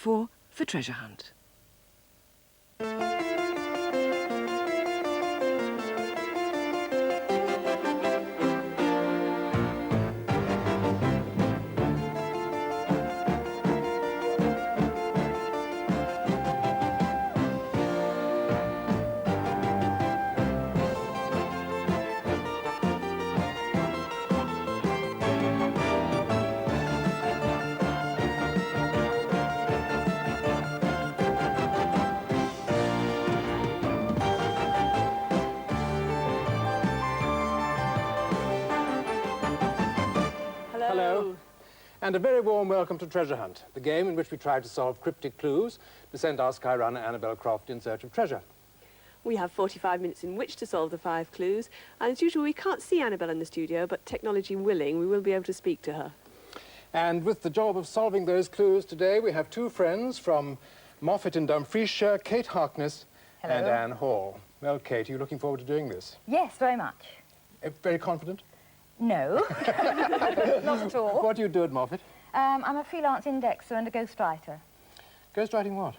for treasure hunt. Hello. And a very warm welcome to Treasure Hunt, the game in which we try to solve cryptic clues to send our sky runner Annabel Croft in search of treasure. We have 45 minutes in which to solve the 5 clues, and as usual we can't see Annabel in the studio, but technology willing we will be able to speak to her. And with the job of solving those clues today, we have 2 friends from Moffat in Dumfriesshire, Kate Harkness and Anne Hall. Well, Kate, are you looking forward to doing this? Yes, very much. Very confident? No, not at all. What do you do at Moffat? I'm a freelance indexer and a ghostwriter. Ghostwriting what?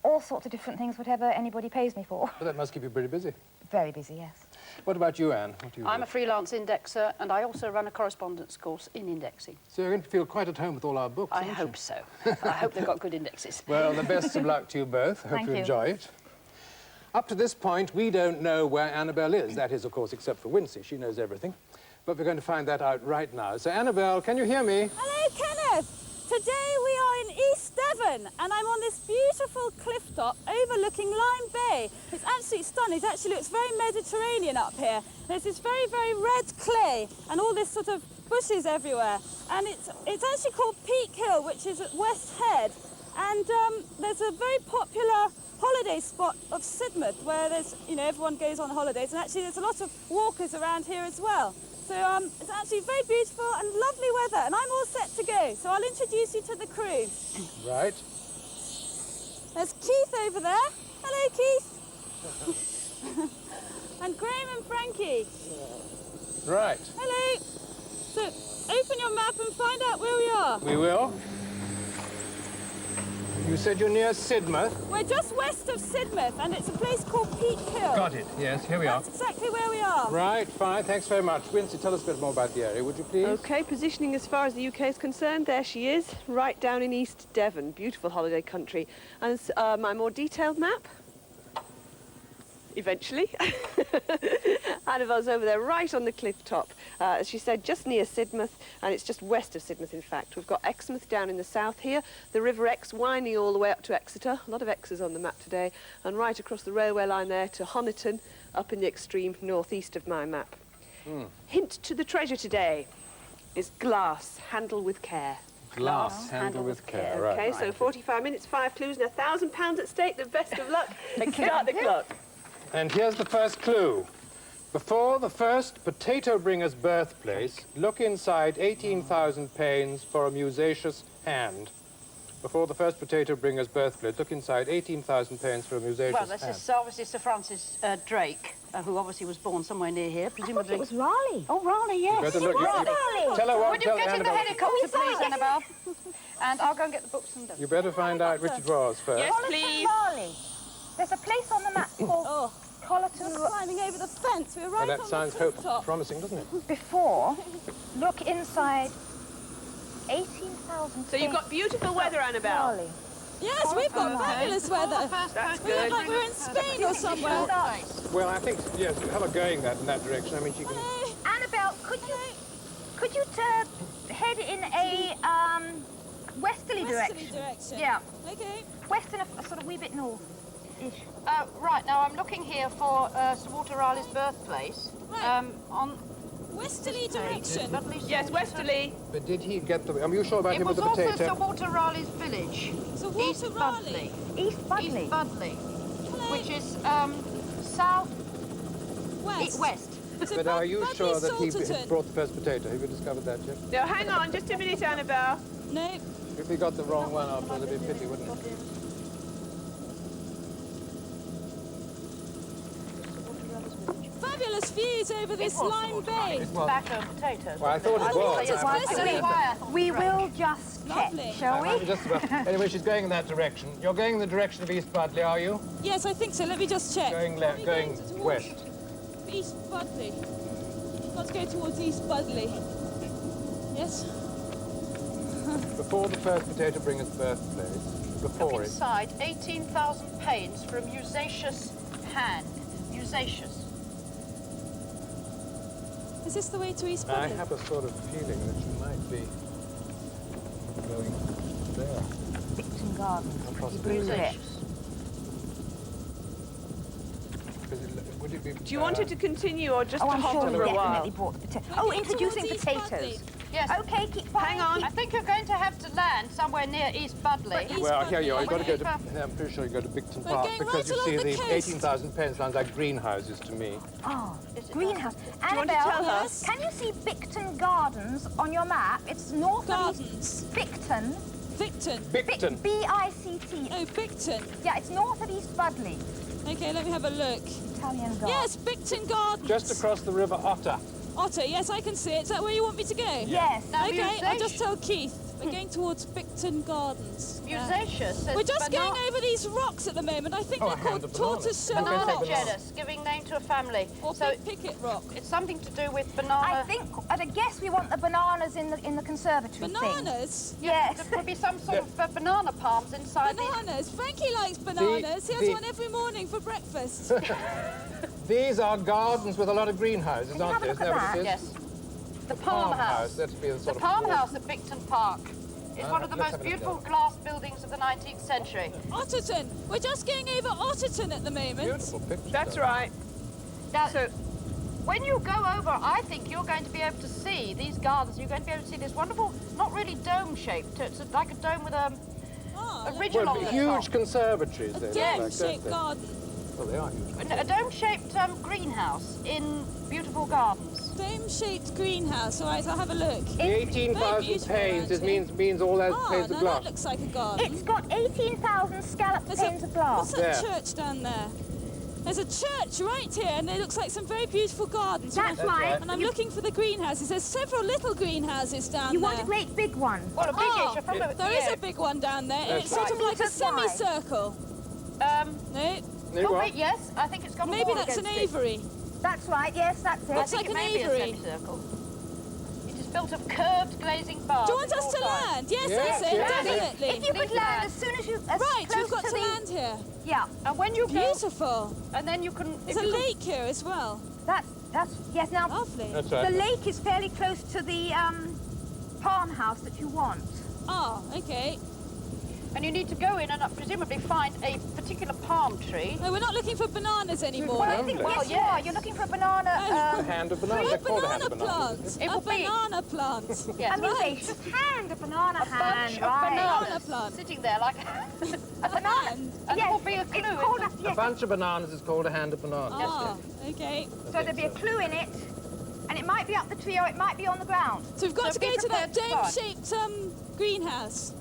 All sorts of different things, whatever anybody pays me for. Well, that must keep you pretty busy. Very busy, yes. What about you, Anne? What do you I'm do? a freelance indexer, and I also run a correspondence course in indexing. So you're going to feel quite at home with all our books, I aren't you? hope so. I hope they've got good indexes. Well, the best of luck to you both. I hope Thank you you. enjoy it. Up to this point, we don't know where Annabel is. That is, of course, except for Wincy. She knows everything. But we're going to find that out right now. So, Annabel, can you hear me? Hello, Kenneth. Today we are in East Devon, and I'm on this beautiful cliff top overlooking Lyme Bay. It's absolutely stunning. It actually looks very Mediterranean up here. There's this very, very red clay and all this sort of bushes everywhere. And it's actually called Peak Hill, which is at West Head. And there's a very popular holiday spot of Sidmouth where there's, everyone goes on holidays. And actually there's a lot of walkers around here as well. So it's actually very beautiful and lovely weather, and I'm all set to go. So I'll introduce you to the crew. Right. There's Keith over there. Hello, Keith. And Graham and Frankie. Right. Hello. So open your map and find out where we are. We will. You said you're near Sidmouth. We're just west of Sidmouth, and it's a place called Peak Hill. Got it. Yes, here we are. That's exactly where we are. Right, fine. Thanks very much. Wincy, tell us a bit more about the area, would you please? OK, positioning as far as the UK is concerned, there she is, right down in East Devon, beautiful holiday country. And my more detailed map, eventually. Annabel's over there, right on the cliff top. As she said, just near Sidmouth, and it's just west of Sidmouth, in fact. We've got Exmouth down in the south here, the River Exe winding all the way up to Exeter. A lot of X's on the map today. And right across the railway line there to Honiton, up in the extreme northeast of my map. Hint to the treasure today is glass, handle with care. Glass, handle with care. Right. OK, so 45 minutes, 5 clues, and £1,000 at stake. The best of luck. Start the clock. And here's the first clue. Before the first potato bringer's birthplace, look inside 18,000 panes for a musaceous hand. Before the first potato bringer's birthplace, look inside 18,000 panes for a musaceous Well, this hand. is obviously Sir Francis Drake, who obviously was born somewhere near here, presumably. It was Raleigh. Oh, Raleigh, yes. Better look. Raleigh. Tell her what. Would you Tell get in the Annabel. helicopter, please, Annabel? And I'll go and get the books and You better find out which it was first. Yes, please. Raleigh. There's a place on the map called Collerton. We're climbing over the fence. We're right Well, that on sounds the cliff top. promising, doesn't it? Before, look inside 18,000 So you've got beautiful weather, Annabel. Raleigh. Yes, we've got fabulous weather. That's We look good. like we're in Spain or somewhere. Well, I think, yes, have a go in that direction. I mean, she can... Hello. Annabel, could you head in a westerly Westerly direction? direction. Yeah, Okay. west and a sort of wee bit north-ish. Right, now I'm looking here for Sir Walter Raleigh's birthplace. Right. On Westerly direction. Yes, westerly. But did he get the... Are you sure about It him with was the also potato? Sir Walter Raleigh's village. So Walter East Raleigh. Budley. East Budley. East Budley, Hello. which is south West. west. So But are you Budley sure that he Salterton. brought the first potato? Have you discovered that yet? No, hang on, just a minute, Annabel. No. If we got the wrong one after, it'd be a pity, wouldn't it? fabulous views over this lime bay. Tobacco and potatoes. Well, I thought it was. Just I don't know why I thought We it was will just check, Lovely. shall we? Just about. Anyway, she's going in that direction. You're going in the direction of East Budley, are you? Yes, I think so. Let me just check. Going Are we going towards west. East Budley. Let's go towards East Budley. Yes? Before the first potato bringer's birthplace. Look Before it. inside, 18,000 pains for a musacious hand. Musacious. Is this the way to East I Budley? have a sort of feeling that you might be going there. Dixon Garden. Possibly. Musacious. Would it be? Do you want her to continue or just Oh, to I'm hop sure on we for a while? definitely brought the potatoes. We're Oh, going introducing towards East potatoes. Budley. Yes. Okay, keep fine. Hang on. I think you're going to have to land somewhere near East Budley. East Well, here you are. You've got to go Budley. to. I'm pretty sure you go to Bigton We're Park going because right you along see the the coast. 18,000 pence sounds like greenhouses to me. Oh, Is it greenhouse. you want to Annabelle, tell her? Yes? can you see Bigton Gardens on your map? It's north of East Gardens. Bigton. Victon. Bigton. B-I-C-T. Oh, Bicton. Yeah, it's north of East Budley. Okay, let me have a look. Italian garden. Yes, Bicton Gardens. Just across the River Otter. Otter, yes, I can see it. Is that where you want me to go? Yes. Now, Okay, I'll just musacious. tell Keith. We're going towards Bicton Gardens. Musacious says We're just banana- going over these rocks at the moment. I think Oh, they're a hand called of bananas. tortoiseshell Okay, banana rocks. banana. genus, giving name to a family. Or So Big Picket Rock. it's something to do with banana. I think, at a guess, we want the bananas in the conservatory thing. Bananas? Yes. There could be some sort of banana palms inside these. Bananas. Frankie likes bananas. He has the- one every morning for breakfast. These are gardens with a lot of greenhouses, Can you aren't have a they? look Isn't at that what it Yes. is? The palm house. That'd be the The sort of. palm house at Bicton Park is one of the let's most have a look beautiful at glass buildings of the 19th century. Otterton. We're just going over Otterton at the moment. Beautiful picture. That's right. Now, So, when you go over, I think you're going to be able to see these gardens. You're going to be able to see this wonderful, not really dome-shaped. It's like a dome with a ridge Well, along the huge top. conservatories. A they look like, don't dome-shaped they? garden. Well, they are huge. A dome-shaped greenhouse in beautiful gardens. Dome-shaped greenhouse. All right, I'll have a look. The 18,000 beautiful, panes actually. means all those Ah, panes of now glass. that looks like a garden. It's got 18,000 scalloped There's panes of glass. What's that There. church down there? There's a church right here, and it looks like some very beautiful gardens. That's And right. And I'm looking for the greenhouses. There's several little greenhouses down You there. want a great big one. Well, a big Ah, issue from there is a big one down there, and That's it's sort of like a Meters wide. semicircle. Um, No, No, what? yes, I think it's got a maybe wall that's an against it. aviary. That's right, yes, that's it. I Looks think like it an may be a aviary. semicircle. It is built of curved glazing bars. Do you want on us all to sides. land? Yes, Yes, that's it, yes, definitely. If you could land as soon as you... As Right, close we've got to the, land here. Yeah, And when you go, Beautiful. and then you can. There's if a you can- lake here as well. that's... Yes, now, Lovely. That's the right. lake is fairly close to the farmhouse that you want. Ah, okay. And you need to go in and presumably find a particular palm tree. No, we're not looking for bananas anymore. Well, I think, Well, yes, you are. You're looking for a banana... A hand of bananas. A They're called a hand banana of bananas. plant. It A will be- banana plant. Yes. a musacious hand, a banana bunch hand, of right. bananas Banana plant. sitting there like A banana... And, and there yes, will be a clue. it's in called them. a... A Yes, bunch of bananas is called a hand of bananas. ah, okay. so there'll be a clue in it, and it might be up the tree or it might be on the ground. So we've got So to go be to that prepared to find. dome-shaped greenhouse.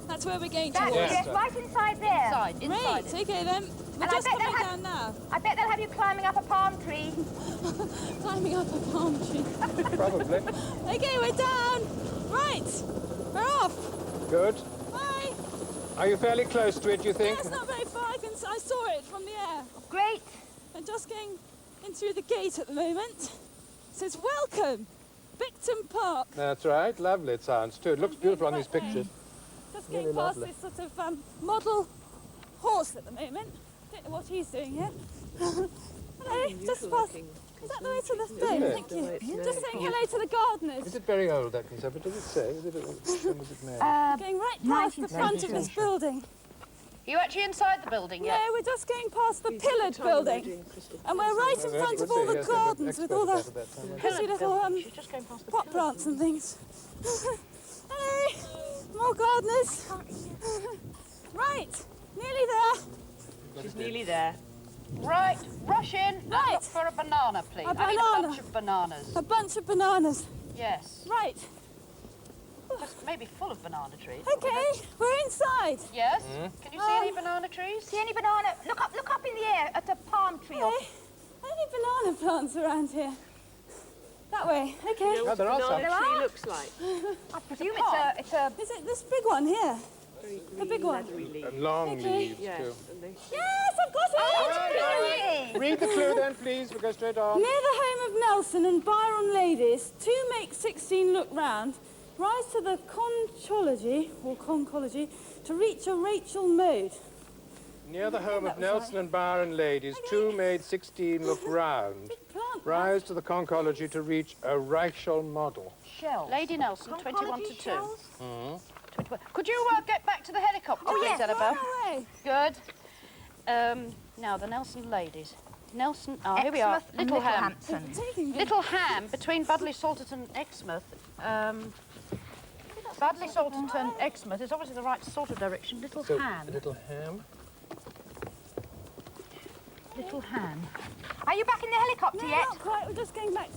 That's where we're going That's towards. Yes. yes, right inside there. Inside Right, it. okay then. We're And I just bet coming they'll have- down now. I bet they'll have you climbing up a palm tree. Climbing up a palm tree. Probably. Okay, we're down. Right, we're off. Good. Bye. Are you fairly close to it, you think? Yes, not very far. I saw it from the air. Great. I'm just going in through the gate at the moment. It says, welcome, Bicton Park. That's right. Lovely it sounds too. It looks beautiful on these pictures. Just going Really past lovely. this sort of model horse at the moment. Don't know what he's doing here. Hello, just past. Is that the way to the thing? it? Thank you. Just saying hello to the gardeners. Is it very old, that conservatory? Does it say? When was it made? Going right past the front of this building. Are you actually inside the building yet? No, we're just going past the pillared building. And we're right in front of all the gardens with all the pretty little She's just going past the pot plants and things. Hello, more gardeners. Right, nearly there. she's nearly there. Right, rush in and Right. look for a banana, please. A I mean a banana. bunch of bananas. A bunch of bananas. Yes. Right, Just maybe full of banana trees. okay, we're inside. Yes? Can you see any banana trees? See any banana? Look up in the air at a palm tree. Or... Okay. Only banana plants around here. That way. Okay. You know what there a are banana some. tree looks like? I presume it's a... Is it this big one here? Very The big one. leathery leaf. And long Okay. leaves, Yes, too. and they... Yes, I've got it! Read the clue then, please. We'll go straight on. Near the home of Nelson and Byron ladies, 2 make 16 look round, rise to the conchology, or concology, to reach a Rachel mode. Near the home that of was Nelson and Byron ladies, 2 made 16 look round. Big plant. Rise to the conchology to reach a Reichel model. Shells. Lady Nelson, 21 to 2. Shells? 21. Could you get back to the helicopter, please, Yes, Annabelle? right away. Good. Now, the Nelson ladies. Nelson, here we are. Exmouth and Little Ham. Littlehampton. Taking me. Little Ham, between Budley Salterton and Exmouth. Budley Salterton and Exmouth is obviously the right sort of direction. Little So, Ham. little ham. Little Ham. Are you back in the helicopter No, yet? not quite. We're just going back.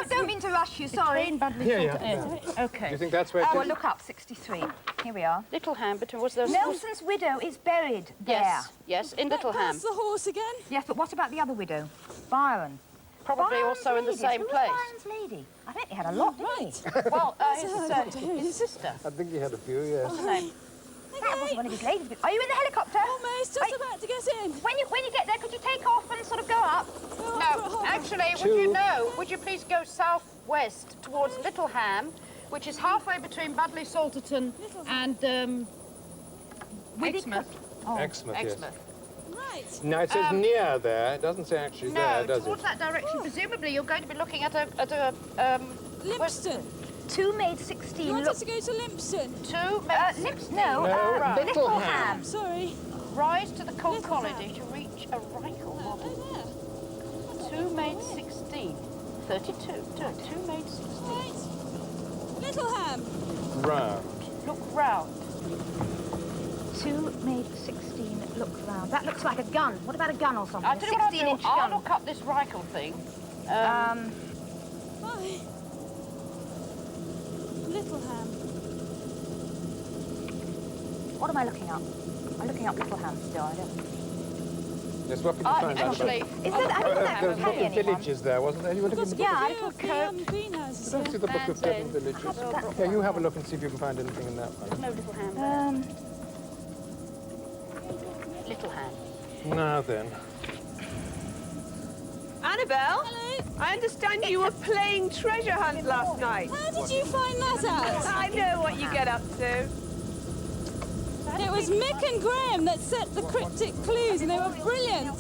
Don't mean to rush you, sorry. Between Budley Yeah, Salterton and Do you Okay. think that's where it Oh, well, is? look up, 63. Here we are. Little Ham, between... Was there a... Nelson's widow is buried there. Yes, yes, in Little Ham. That's the horse again. Yes, but what about the other widow? Byron. Probably Byron's also in the ladies. same Who was place. Byron's lady? I think he had a lot, didn't he? Well, helicopter, here it his is. sister. I think he had a few, yes. What's her name? That wasn't one of his ladies. Are you in the helicopter? Almost, just about to get in. When you get there, could you take off and sort of go up? No, actually, would you please go southwest towards Little Ham, which is halfway between Budley Salterton and Exmouth. Exmouth, yes. Exmouth. Right. Now, it says near there. It doesn't say actually there, No, does towards it? that direction. Presumably, you're going to be looking at a Limpston. 2 made 16 You want look... us to go to Limpston? No, Right. Little Ham. Sorry. Rise to the Little Conchology Ham. to reach a Reichel model. Oh, 2 made 16. 32. 2 made 16. there. Right. Little Ham. Round. Look round. 2 made 16 look round. That looks like a gun. What about a gun or something? I'll tell you what I'll do. 16-inch I'll gun. look up this Reichel thing. Bye. Little Ham. What am I looking up? I'm looking up Little Ham still. I don't... Yes, what can you find out Actually, Is there, I don't know There that was a book tell of anyone. villages there, wasn't there? You were looking at the book Yeah, of... I View of the greenhouses Don't here. see the book of Devon villages. Yeah, you have a look and see if you can find anything in that one. no Little Ham there. Little Ham. Now then. Annabelle? Hello. I understand you were playing treasure hunt last night. How did you find that out? I know what you get up to. It was Mick and Graham that set the cryptic clues, and they were brilliant.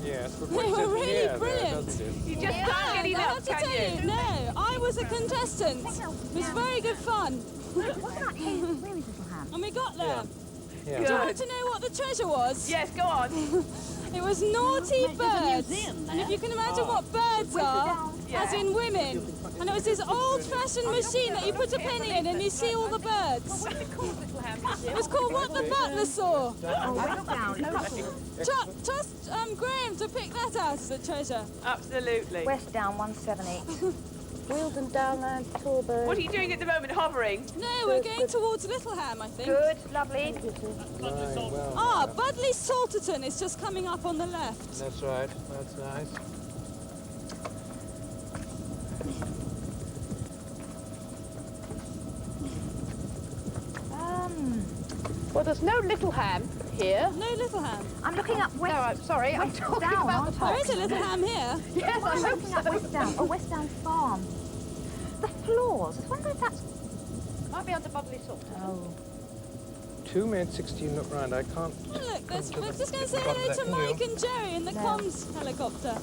Yes, but They what were says really near there, brilliant. doesn't it? You just can't get I have enough, to can tell you? you, no, I was a contestant. It was very good fun, Where is Little Ham? and we got there. Yeah. Do you Good. want to know what the treasure was? Yes, go on. It was naughty birds. And if you can imagine what birds are, as in women. And it was this old-fashioned machine that you put a penny in and you see all the birds. What's it called, Little Ham? It was called What the Butler Saw. Oh, look down. Look up. Trust Graham to pick that out as a treasure. Absolutely. West down 178. Wealdon, Downland, Torberg. What are you doing at the moment? Hovering? No, we're going towards Little Ham, I think. Good, lovely. Right, well, Ah, Budley Salterton is just coming up on the left. that's right. That's nice. Well, there's no Little Ham here. No Little Ham. I'm looking up No, West. I'm sorry. I'm West talking down, about aren't the I? There is a Little Ham here. Yes, I I'm hope looking up so. West down. Oh, West down Farm. The floors. I wonder if that's... Might be under Budley Salterton. Oh. 2 made 16 look round. I can't... Oh, look, we're just going to say Butler, hello to can you? Mike and Jerry in the comms helicopter.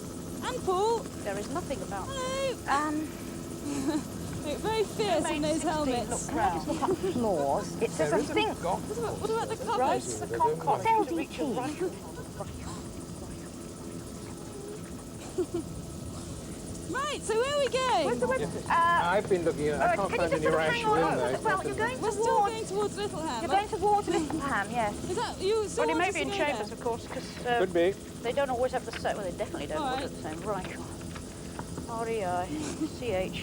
And Paul. There is nothing about Hello. Look very fierce in those helmets. Look round. Look up floors. It says, There I isn't think... got... What about the Rise cupboards? to the They don't Conchology to know. reach a Reichel. Right, so where are we going? I've been looking at... I can't can you find just any sort of hang rational on? in there. Well, you're going We're still towards... going towards Little Ham. You're going towards Little Ham, yes. Is that you? Still Well, it want may us be to in go Chambers, there? of course, because Could be. they don't always have the same. Well, they definitely don't All put it the same. Reichel. R-E-I-C-H.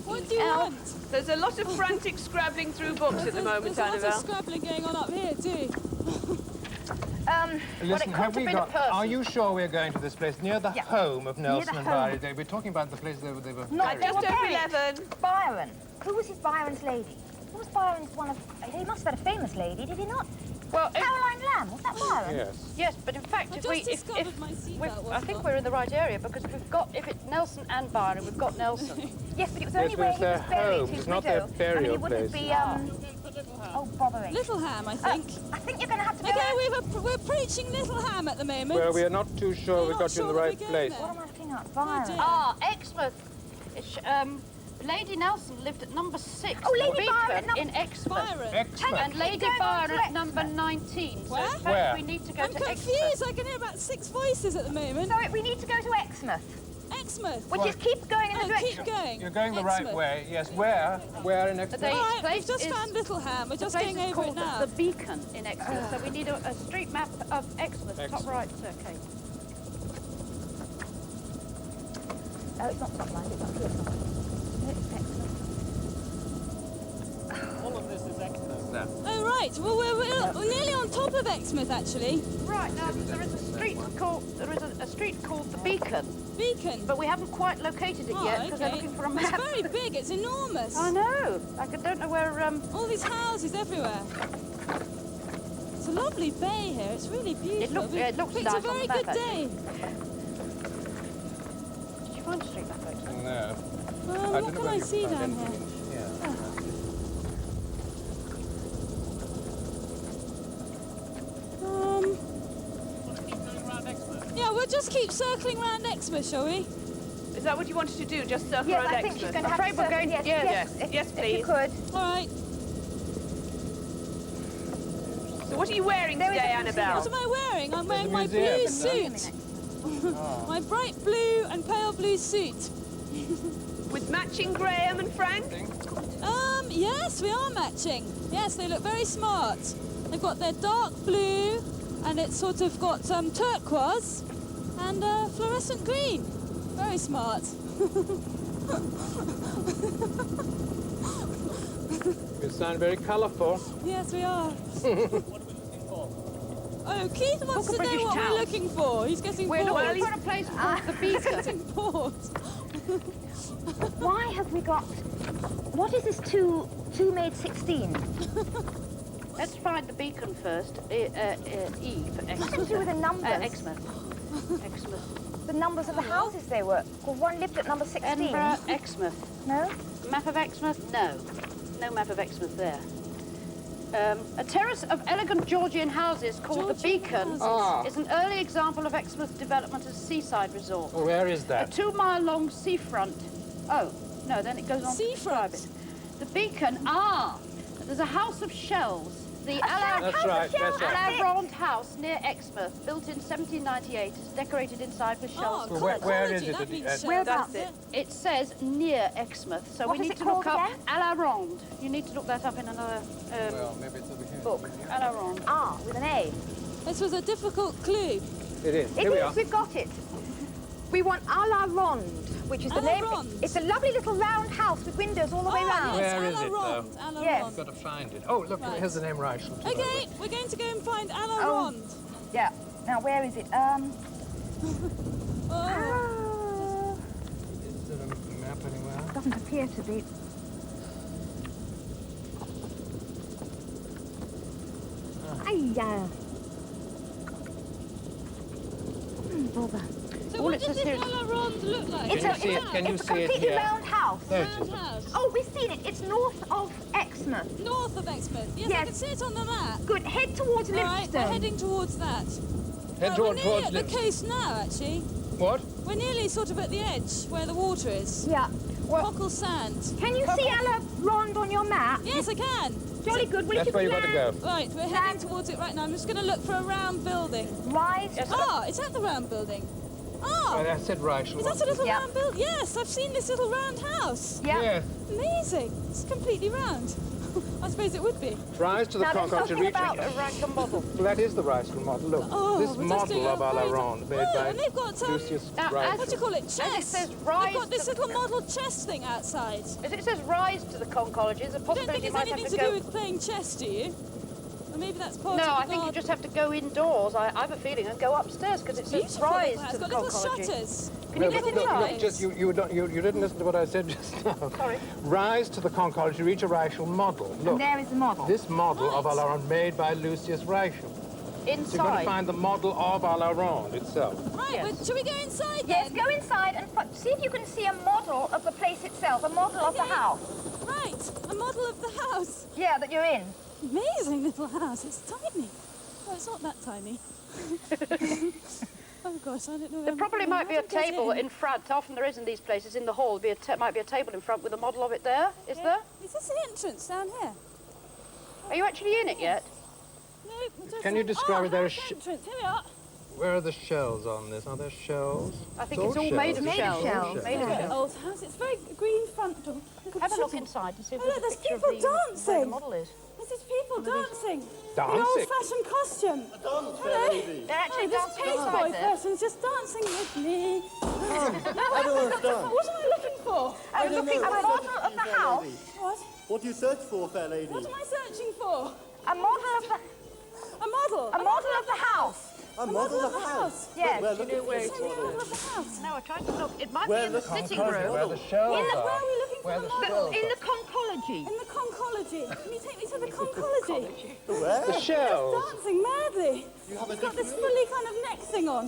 What do you L. want? There's a lot of frantic scrabbling through books at the moment, There's a lot of Annabelle. scrabbling going on up here too. Listen, it have could we have been a got... person. Are you sure we're going to this place near the Yeah. home of Nelson the and home. Byron? We're talking about the place they were Not buried. just Just over buried. 11. Byron. Who was his Byron's lady? Who was Byron's one of... He must have had a famous lady, did he not? Well, Caroline Lamb, was that Byron? Yes. yes, but in fact, I if we, just discovered my we've- seatbelt I think we're in the right area because we've got, if it's Nelson and Byron, we've got Nelson. Yes, but it was Yes, only but where it's he was their buried, home, his it's not widow. their burial I mean, he wouldn't place. be, oh, bothering. Littleham, I think. I think you're going to have to go Okay, out. we're preaching Littleham at the moment. Well, we are not too sure We're we've not got you in the sure right we're place. going What am I looking at? Byron. dear. Ah, Exmouth. It's, Lady Nelson lived at number 6. Oh, Lady Beacon Byron at in Exmouth. Byron. Excellent. And Lady Going on Byron to at number 19. So in Where? fact, Where? we need to go I'm to confused. Exmouth. I can hear about 6 voices at the moment. So we need to go to Exmouth, Exmouth. which is keep going in the Oh, direction. keep going. You're going the right Exmouth. way. Yes, where? Where in Exmouth? The All right, we've place just is- found Littleham. We're The just place going is over it called now. the Beacon in Exmouth. So we need a street map of Exmouth. Top Exmouth. right, okay. Oh, it's not top line, it's up here somewhere. No, it's Exmouth. Oh, right. Well, we're nearly on top of Exmouth, actually. Right, now there is a street called the Beacon, Beacon. but we haven't quite located it Oh, yet because they're okay. looking for a It's map. very big. It's enormous. I know. I don't know where. All these houses everywhere. It's a lovely bay here. It's really beautiful. It looks It's nice a on very the map, good day. Did you find a street map? Actually? No. What can I see down here? Yeah. Yeah, we'll just keep circling round Exmouth, shall we? Is that what you wanted to do? Just circle Yes, around I think she's Exmouth? going to have Afraid to we're circle- going- yes, yes, if- yes, If please. you could. All right. So what are you wearing There is today, a Annabelle? What am I wearing? I'm wearing a my museum, blue isn't suit. My bright blue and pale blue suit. With matching Graham and Frank? Yes, we are matching. Yes, they look very smart. They've got their dark blue, and it's sort of got turquoise and fluorescent green. Very smart. You sound very colourful. Yes, we are. Oh, Keith wants to know British what we're towns. looking for. He's getting We're bored. looking for a place called the Beacon. Getting bored. Why have we got... What is this 2 made 16? Let's find the Beacon first. E for Exmouth. Nothing to do with the numbers. Exmouth. Exmouth. The numbers of the houses they were. Well, one lived at number 16. Edinburgh, Exmouth. No? Map of Exmouth? No. No map of Exmouth there. A terrace of elegant Georgian houses called the Georgian Beacon houses. is an early example of Exmouth's development as a seaside resort. Where is A that? 2-mile-long seafront. Oh, no, then it goes on to describe it. The Beacon, there's a house of shells. The That's right, that's right. Alarond House near Exmouth, built in 1798, is decorated inside with shells. Oh, Well, where is colourology, it that at the means end? shells. Whereabouts? That's it. It says near Exmouth, so What we is need it to look called up again? Alarond. You need to look that up in another Well, maybe it's over here. book. Alarond. Ah, with an A. This was a difficult clue. It is. It Here we is, are. we've got it. We want à la ronde, which is the name. Alarond. It's a lovely little round house with windows all the way round. yes, Where is it, Alarond, Alarond. Yes. I've got to find it. Oh, look, Right. here's the name right. Okay, we're going to go and find Alarond. Yeah. Now, where is it? Oh. Is there a map anywhere? Doesn't appear to be. Bother. So All what it does says this here is- Alarond look like? It's you see it? Can you it's a see it completely here? round house. There it Round is. house. Oh, we've seen it. It's north of Exmouth. North of Exmouth. Yes, I Yes. can see it on the map. Good. Head towards All right, we're Livingston. heading towards that. Head Right, toward, we're nearly towards at the Livingston. coast now, actually. What? We're nearly sort of at the edge where the water is. Yeah. Well, Cockle Sand. can you see Alarond on your map? Yes, I can. Jolly good. Will That's you where you've got to go. Right, we're heading towards it right now. I'm just going to look for a round building. Rise. Ah, it's at the round building. Ah, Well, I said right. is that a little Yeah. round building? Yes, I've seen this little round house. Yeah. Yes. Amazing. It's completely round. I suppose it would be. Rise to the Now, there's Concord to something reach about it. A Raglan model. Well, that is the Ryston model. Look, Oh, this we're just doing model of a very- Alarond made Oh, by and they've got, Lucius Now, what do you Ryston. call it? Chest. As it says, They've rise got this to- little model chess thing outside. As it says rise to the Conch College, there's a I don't think possibility you it's might have anything to to do go. with playing chess, do you? Or maybe that's part No, of the I think you garden. just have to go indoors, I have a feeling, and go upstairs, because it says Beautiful, rise it's to the got little conchology. shutters. Can you get but inside? just you didn't listen to what I said just now. Sorry. Rise to the conchology to reach a Reichel model. Look, And there is the model. this model of Right. Alaron made by Lucius Reichel. So you've got to Inside. find the model of Alaron itself. Right, Yes. well, shall we go inside Yes, then? go inside and see if you can see a model of the place itself, a model of the Okay. house. Right, a model of the house. Yeah, that you're in. Amazing little house. It's tiny. Oh, it's not that tiny. Oh gosh, I don't know. There probably might be a how to get table in. in front. Often there is in these places, in the hall. Might be a table in front with a model of it there. Is there? Is this the entrance down here? Are you actually in it yet? No. it doesn't. Can you describe oh, it? There there's is the entrance. Here we are. Where are the shells on this? Are there shells? I think it's all made of Made of shells. shells. Made of Yeah. shells. Old house. It's very green front door. Have a look inside and see if Oh, there's look, a there's picture of people where the dancing. model is. This is people dancing. In Dancing? old-fashioned costume. Hello. They're actually this dancing pasteboy inside there. person's just dancing with me. I don't understand. What am I looking for? I'm looking at a model of the house. What? What do you search for, fair lady? What am I searching for? A model of the A model. a model of the house. A model of the house. Yes. We're looking for It's this in the model. middle of the house. No, I tried to look. It might Where be in the the sitting Conchology, room. where the shells Where are. are we looking Where for the the model? shells In are. the conchology. In the conchology. Can you take me to the conchology? Where? The shells. Dancing madly. You have a He's got this dictionary? fully kind of neck thing on.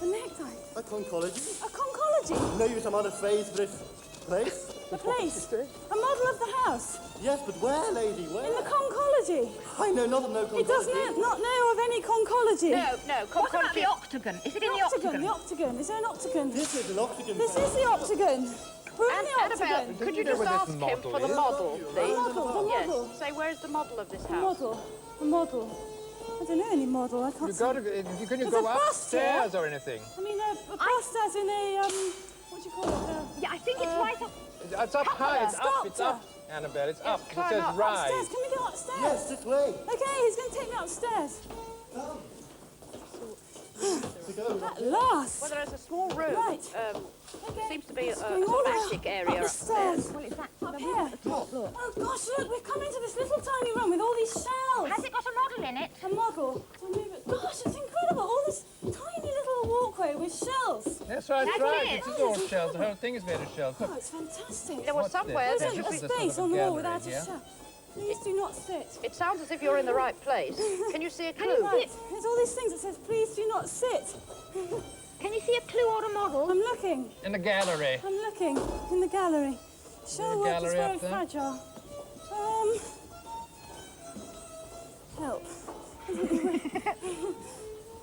A necktie. A conchology? A conchology. Know you some other phrase for this place? A place. A model of the house. Yes, but where, lady? In Where? the conchology. I know not of no He does conchology. not know of any conchology. No, What about conchology. the octagon? Is it in the octagon? The octagon. Is there an octagon? This is an octagon. This is the octagon. We're in And the Annabelle, octagon. could you know just where this ask him model for the is? model, The please? model. The Yes. model. Say, where's the model of this The house? model. The model. I don't know any model. I can't You see. got to. Can you There's go a bust here. upstairs or anything? I mean, a bust as in a, what do you call it? Yeah, I think it's right up. It's up high. It's up. It's Sculptor. up. Annabelle, it's up. It climb says up. rise. Upstairs. Can we go upstairs? Yes, this way. Okay, he's going to take me upstairs. To go. At last. Well, there's a small room. Right. There seems to be a It's sort going all of the way attic up area the upstairs. stairs. Well, it's that. Up here. Oh gosh, look, we've come into this little tiny room with all these shells. Has it got a model in it? A model. So move it. Gosh, it's incredible. All this tiny little walkway with shells. That's right. That's right. it. This is all shells. The whole thing is made of shells. Oh, it's fantastic. There was What's somewhere this? there There's should a be... This is space sort on of the wall gallery without a here. shell. Please do not sit. It sounds as if you're in the right place. Can you see a clue? Right. There's all these things that says, please do not sit. Can you see a clue or a model? I'm looking. In the gallery. I'm looking in the gallery. Shell work is gallery very up there? fragile. Help.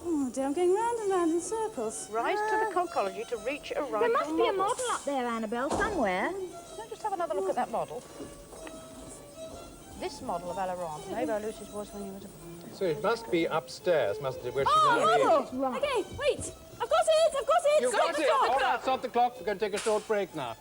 Oh dear, I'm going round and round in circles. Rise to the conchology to reach a right There must be a model up there, Annabelle, somewhere. Can I just have another look at that model? This model of Alaron, made by Lucy's voice when he was a... So it must be upstairs, mustn't it? Where she Oh, now is. model! Okay, wait. I've got it! I've got it! You Stop got the it! clock. All right, stop the clock. We're going to take a short break now.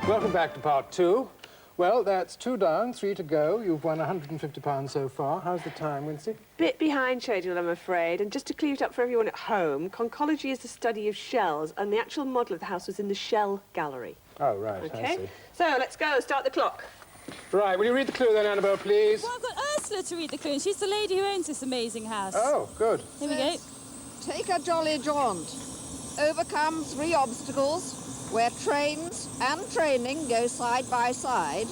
Welcome back to part two. Well, that's 2 down, 3 to go. You've won £150 so far. How's the time, Wincy? Bit behind schedule, I'm afraid. And just to clear it up for everyone at home, conchology is the study of shells, and the actual model of the house was in the shell gallery. Oh, right, I Okay? see. So let's go. Start the clock. Right, will you read the clue then, Annabelle, please? Well, I've got Ursula to read the clue, and she's the lady who owns this amazing house. Oh, good. Here we go. Take a jolly jaunt. Overcome 3 obstacles where trains and training go side by side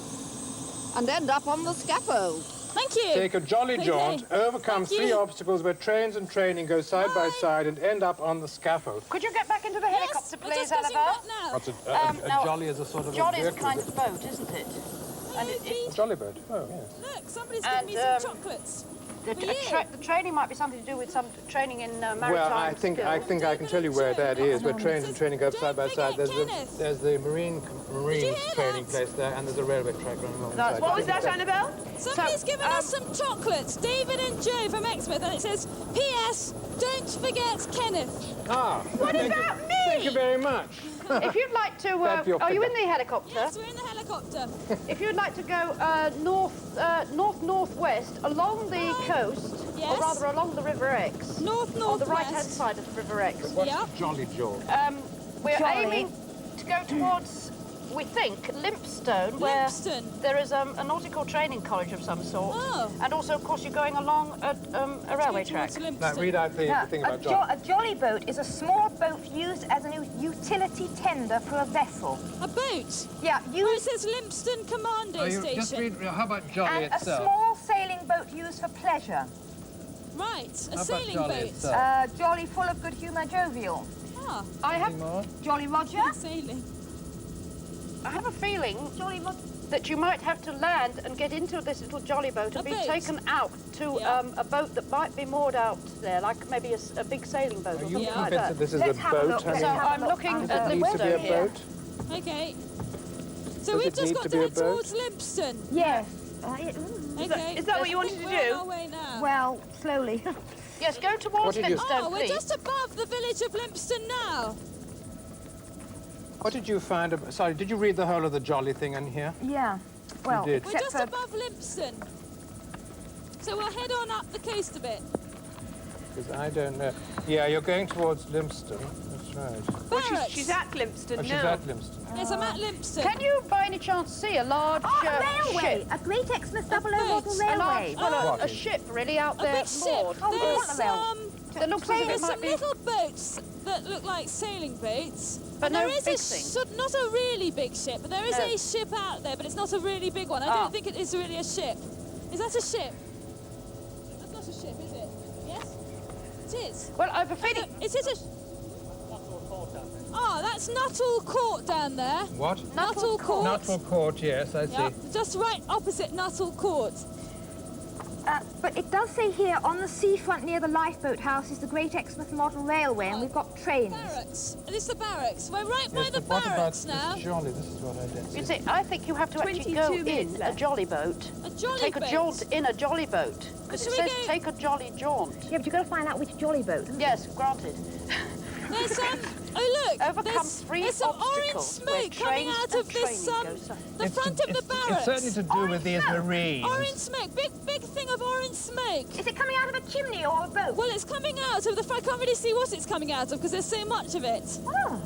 and end up on the scaffold. Thank you. Take a jolly Okay. jaunt, overcome Thank 3 you. obstacles where trains and training go side by side and end up on the scaffold. Could you get back into the helicopter, Well, please, just 'cause you're Annabelle? not now. What's a no, jolly is a sort of Jolly a is a vehicle, kind is of boat, isn't it? And it? Jolly boat. Oh, yes. Look, somebody's And, given me some chocolates. the training might be something to do with some training in maritime Well, I think I can tell you where that is, where trains and training go side by side. There's the marine hear training that? place there, and there's a railway track running along the That's side. What was that, Annabelle? Somebody's given us some chocolates, David and Joe from Exmouth, and it says, P.S. Don't forget Kenneth. Ah, what about me? Thank you very much. If you'd like to... That'd be off are the you in go. the helicopter? Yes, we're in the helicopter. If you'd like to go north-northwest along the coast, or Yes. rather along the River Ex, North, on the northwest. right-hand side of the River Ex, What's Yeah. jolly jaunt? we're Jolly. aiming go towards, we think, Limpstone, where Limpstone? there is a nautical training college of some sort. Oh. And also, of course, you're going along a railway track. Now, read out the thing about jolly. A jolly boat is a small boat used as a utility tender for a vessel. A boat? Yeah, Oh, it used says Limpstone Commando Station. Just read, how about jolly and a itself? small sailing boat used for pleasure. Right, a How about sailing jolly boat. itself? Jolly, full of good humour, jovial. Ah, I have, Any more? Jolly Roger. sailing. I have a feeling Jolly Roger. that you might have to land and get into this little jolly boat and A be boat? taken out to Yeah. a boat that might be moored out there, like maybe a big sailing boat or Are you something Yeah. like convinced that. that this is Let's a have a boat? look, I let's mean, So have a I'm look looking under. at does it need to be Limpstone a here. boat? Okay. So Does we've it just need got to to be a head boat? towards Limpstone. Yes. Okay. Is that what you wanted to We're on do? our way now. Well, slowly. Yes, go What towards did you- Limpstone, Oh, we're please. just above the village of Limpstone now. What did you find? Sorry, did you read the whole of the jolly thing in here? Yeah. Well, did. We're except just for above Limpstone. So we'll head on up the coast a bit. Because I don't know. Yeah, you're going towards Limpstone. That's right. Well, Barracks. she's at Limpstone Oh, she's now. at Limpstone. Yes, I'm at Limpstone. Can you, by any chance, see a large railway. ship? A Great Exmouth 00 boat. model A large, railway. well, What? a ship really out A there big ship. moored. Oh, we want There's a rail. That looks as if it there's might some be. little boats that look like sailing boats. But And no there is big a thing. not a really big ship, but there is No. a ship out there, but it's not a really big one. I Ah. don't think it is really a ship. Is that a ship? That's not a ship, is it? Yes? It is. Well, I have a feeling. Is it a... Oh, that's Nuttall Court down there. What? Nuttall Court. Nuttall Court, yes, I see. Yeah, just right opposite Nuttall Court. But it does say here, on the seafront near the lifeboat house is the Great Exmouth Model Railway, and we've got trains. Barracks. This is the barracks. We're right by Yes, the but what about barracks now. this jolly? This is what I didn't You see. see, I think you have to actually go 22 minutes in a left. jolly boat. A jolly Take boat. a jaunt in a jolly boat. Because Shall it we says go- take a jolly jaunt. Yeah, but you've got to find out which jolly boat. Yes, granted. There's oh look, Overcome three there's some orange obstacles where smoke coming trains out and of this training goes up. the front of the barracks. It's certainly to do with these marines. Orange smoke, big thing of orange smoke. Is it coming out of a chimney or a boat? Well, it's coming out of the. I can't really see what it's coming out of because there's so much of it. Oh.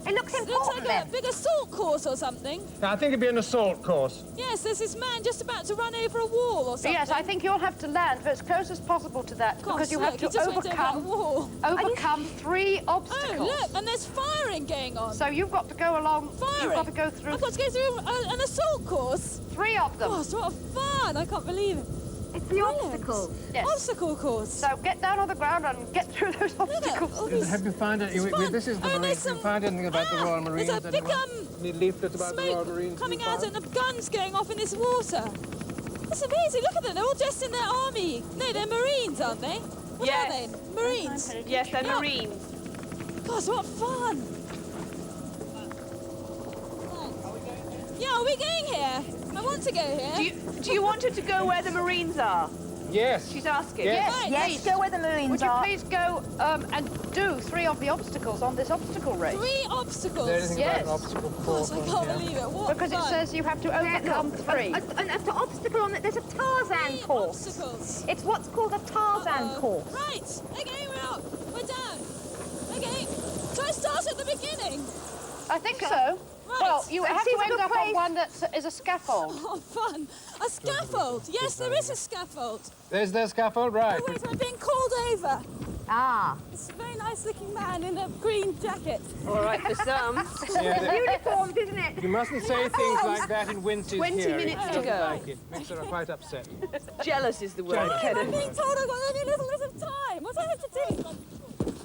It looks It looks important like a then. big assault course or something. I think it'd be an assault course. Yes, there's this man just about to run over a wall or something. Yes, I think you'll have to land as close as possible to that Gosh, because you look, have he to just went over a overcome wall. three Oh, obstacles. look, and there's firing going on. So you've got to go along. Firing. You've got to go through I've got to go through an assault course. three of them. Gosh, what fun! I can't believe it. It's the obstacles. Yes. Obstacle course. So get down on the ground and get through those Look at obstacles. all these Have you found it? It's fun. This is the Oh, Marines. there's Have you some- found anything about the Royal Marines? There's a big anyone? Any leaflet about the Royal smoke Marines? coming you out found? and the guns going off in this water. It's amazing. Look at them. They're all dressed in their army. No, they're Marines, aren't they? What Yes. are they? Marines. Yes, they're Yeah. Marines. Gosh, what fun. Yeah, are we going here? I want to go here. Do you want her to go where the Marines are? Yes. She's asking. Yes. Right, Yes, please. go where the Marines Would you are. please go and do three of the obstacles on this obstacle race? 3 obstacles. Is there anything Yes. about an obstacle Gosh, course I on can't here? believe it. What Because it fun. says you have to overcome three. An obstacle on it. There's a Tarzan 3 course. obstacles. It's what's called a Tarzan Uh-oh. course. Right. Okay, we're up. We're down. Okay. So I start at the beginning. I think so. Right. Well, you So have seems to like end a up on place- one that is a scaffold. Oh, fun. A scaffold. Yes, there is a scaffold. There's the scaffold, right. Oh, wait, I'm being called over. Ah. It's a very nice-looking man in a green jacket. All right, for some. Yeah, Uniforms, isn't it? you mustn't say things like that in Wincy's 20 hearing. minutes She to doesn't go. like it. Makes her quite upset. Jealous is the word, Jealous. I'm Kenneth. being told I've got only a little bit of time. What do I have to do?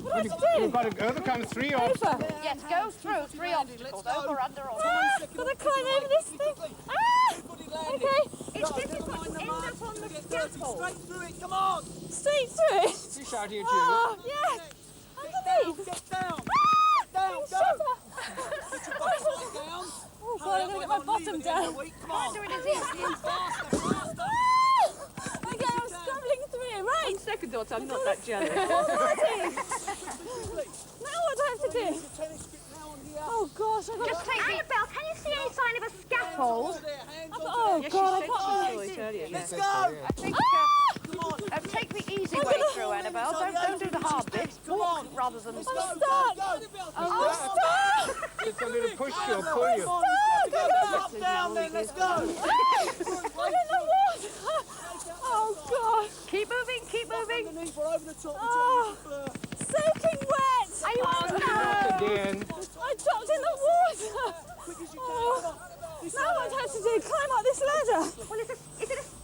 What do I have to You've do? got to overcome 3 obstacles. Over. Yes, go through three obstacles, over, under, or Ah, gotta climb over this thing. Ah! Okay. It's difficult to end up on the scaffold. Straight through it, come on! Straight through it. She's shouting at you. Oh, yes. Underneath. Get down! Ah! Down, go! Shut Put your bottom down! Oh, God, I'm going to get my bottom down. Come on! do it as easy. Faster, faster! Ah! Okay, I'm scrambling through. Right. On second thought, I'm not that jealous. Alrighty. Now what do I have to do? Tennis grip now on the Oh, gosh. I've got Just take Annabelle, can you see any sign of a scaffold? there, hands Oh, Yes, God, I she can't. said she saw it earlier. Let's Yeah. go! I think, Ah! Come on! take the easy your way through, Annabelle. Don't do the hard bit. Walk rather than... I'm stuck! I'm stuck! It's a little push you or pull you. Up, down, then, let's go. I'm in the water! Oh, God! Keep moving, keep moving. Underneath or over the top. Oh, soaking wet! Are you on now? Again. I dropped in the water! Oh, now what I have to do, climb up this ladder. Well, is it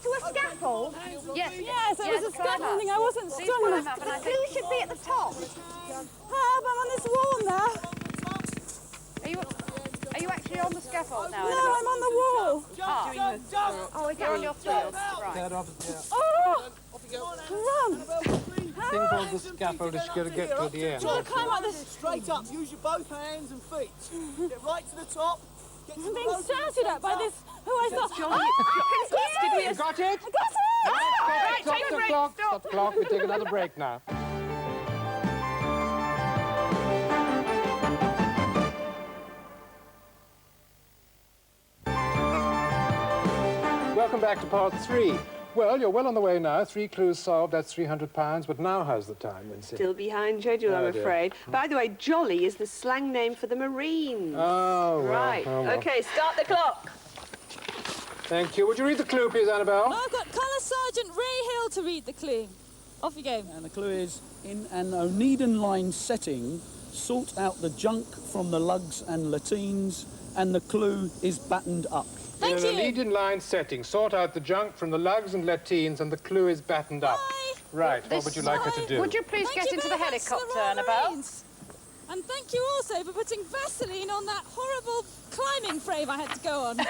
to a scaffold? Yes. Yes, it was a scaffolding. I wasn't Please strong climb enough. up, and I The think... clue should be at the top. Herb, I'm on this wall now. Are you actually on the scaffold now, No, Annabelle? I'm on the wall. Jump, jump, jump. Oh, You're on your field. Right. That off, yeah. Oh, run. Thing called the scaffold is going to get to the end. Try to climb up this. Straight up. Use your both hands and feet. Get right to the top. Get to I'm the being rope. shouted at by this, who I thought... Did we You got it? I got it! Stop the clock. Stop the clock. We take another break now. Welcome back to part 3. Well, you're well on the way now. 3 clues solved, that's £300. But now how's the time, Lindsay? Still behind schedule, I'm Oh, dear. afraid. By the way, jolly is the slang name for the Marines. Oh, well, Right. oh, well. Okay, start the clock. Thank you. Would you read the clue, please, Annabelle? I've got Colour Sergeant Ray Hill to read the clue. Off you go. And the clue is, in an Oneida line setting, sort out the junk from the lugs and latrines, and the clue is battened up. Thank In you. an lead-in line setting, sort out the junk from the lugs and latrines, and the clue is battened up. Bye. Right, what would you like her to do? Would you please Thank get you into the very much to helicopter, Royal Annabelle? Marines. And thank you also for putting Vaseline on that horrible climbing frame I had to go on. Which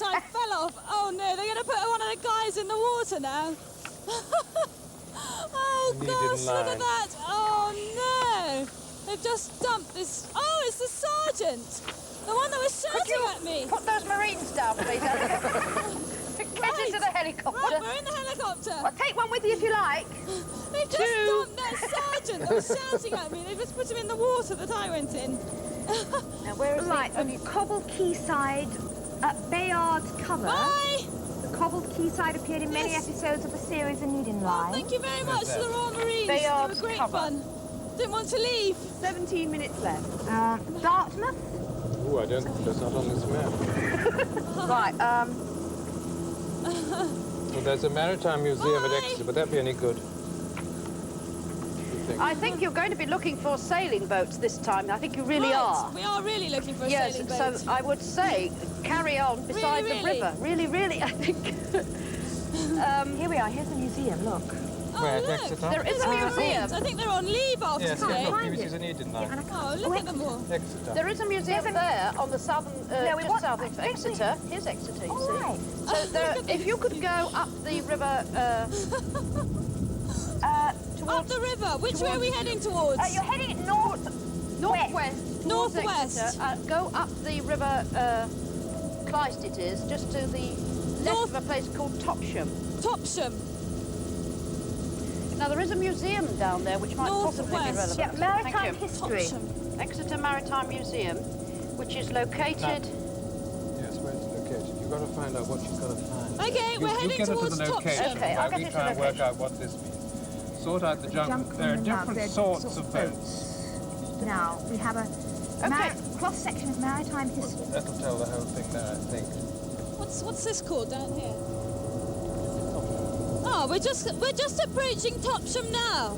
I fell off. Oh no, they're going to put one of the guys in the water now. Oh Needed gosh, look line. at that. Oh no. They've just dumped this. Oh, it's the sergeant. The one that was shouting at me. Put those Marines down, please, Annabelle. Get into the helicopter. Right, we're in the helicopter. Well, take one with you if you like. They've just dumped that sergeant that was shouting at me. They've just put him in the water that I went in. Now, where is Right, the cobbled quayside at Bayard's cover. Bye. The cobbled quayside appeared in many Yes. episodes of the series A Need in Line. Thank you very much to the Royal Marines. Bayard's They were great cover. fun. Didn't want to leave. 17 minutes left. Dartmouth. Ooh, I don't think that's not on this map. Right, Well, there's a maritime museum at Exeter. Would that be any good? I think you're going to be looking for sailing boats this time. I think you really Right, are. We are really looking for a Yes, sailing so boat. I would say carry on beside Really, the river. Really, really, I think. here we are. Here's the museum. Look. Where, look, Exeter? There is a Marines. museum. I think they're on leave after Yes, today. look, this is an Eden line. Oh, look at them all. Exeter. There is a museum there on the southern, No, we just want- south of I think we- Exeter. Here's Exeter, you All see. right. So there, if you could go up the river Up the river. Which way are we heading towards? You're heading northwest. northwest, towards Northwest. Exeter, go up the river Clyst it is, just to the left of a place called Topsham. Topsham. Now there is a museum down there which might possibly be Northwest. relevant. Yeah, maritime Thank you. history. Topsham. Exeter Maritime Museum, which is located... Yes, where it's located. You've got to find out what you've got to find. Okay, we're heading you get towards her to the location. Topsham. Okay, I'll while get we her to try the and work out what this means. Sort out the junk. There are different sorts of boats. Now, we have a cross-section of maritime history. That'll tell the whole thing there, I think. What's this called down here? Oh, we're just approaching Topsham now.